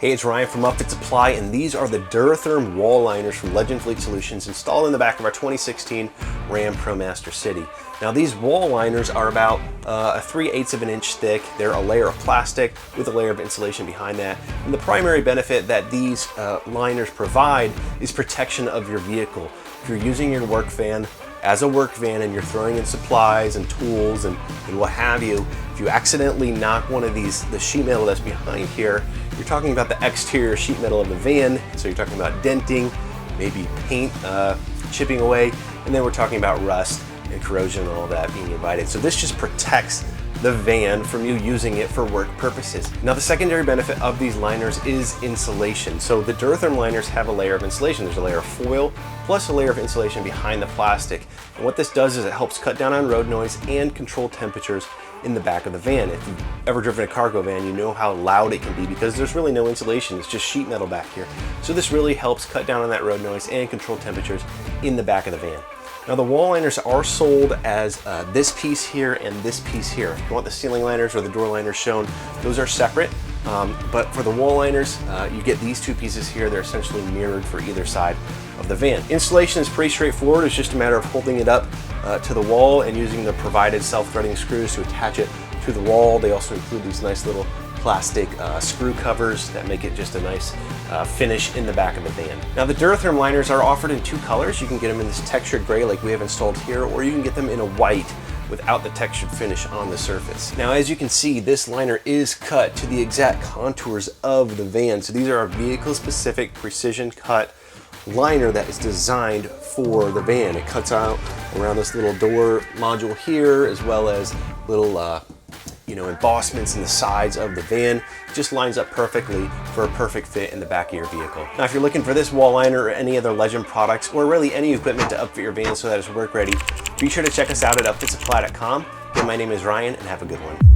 Hey, it's Ryan from Upfit Supply, and these are the DuraTherm Wall Liners from Legend Fleet Solutions installed in the back of our 2016 RAM ProMaster City. Now these wall liners are about a 3/8 of an inch thick. They're a layer of plastic with a layer of insulation behind that. And the primary benefit that these liners provide is protection of your vehicle. If you're using your work van as a work van and you're throwing in supplies and tools and what have you, if you accidentally knock one of these, the sheet metal that's behind here, you're talking about the exterior sheet metal of the van. So you're talking about denting, maybe paint chipping away, and then we're talking about rust and corrosion and all that being invited. So this just protects the van from you using it for work purposes. Now the secondary benefit of these liners is insulation. So the DuraTherm liners have a layer of insulation. There's a layer of foil plus a layer of insulation behind the plastic. And what this does is it helps cut down on road noise and control temperatures in the back of the van. If you've ever driven a cargo van, you know how loud it can be because there's really no insulation, it's just sheet metal back here. So this really helps cut down on that road noise and control temperatures in the back of the van. Now the wall liners are sold as this piece here and this piece here. If you want the ceiling liners or the door liners shown, those are separate. But for the wall liners, you get these two pieces here. They're essentially mirrored for either side of the van. Installation is pretty straightforward. It's just a matter of holding it up to the wall and using the provided self-threading screws to attach it to the wall. They also include these nice little plastic screw covers that make it just a nice finish in the back of the van. Now the DuraTherm liners are offered in two colors. You can get them in this textured gray like we have installed here, or you can get them in a white without the textured finish on the surface. Now as you can see, this liner is cut to the exact contours of the van. So these are a vehicle specific precision cut liner that is designed for the van. It cuts out around this little door module here, as well as little embossments in the sides of the van. It just lines up perfectly for a perfect fit in the back of your vehicle. Now, if you're looking for this wall liner or any other Legend products, or really any equipment to upfit your van so that it's work ready, be sure to check us out at upfitsupply.com. Again, my name is Ryan, and have a good one.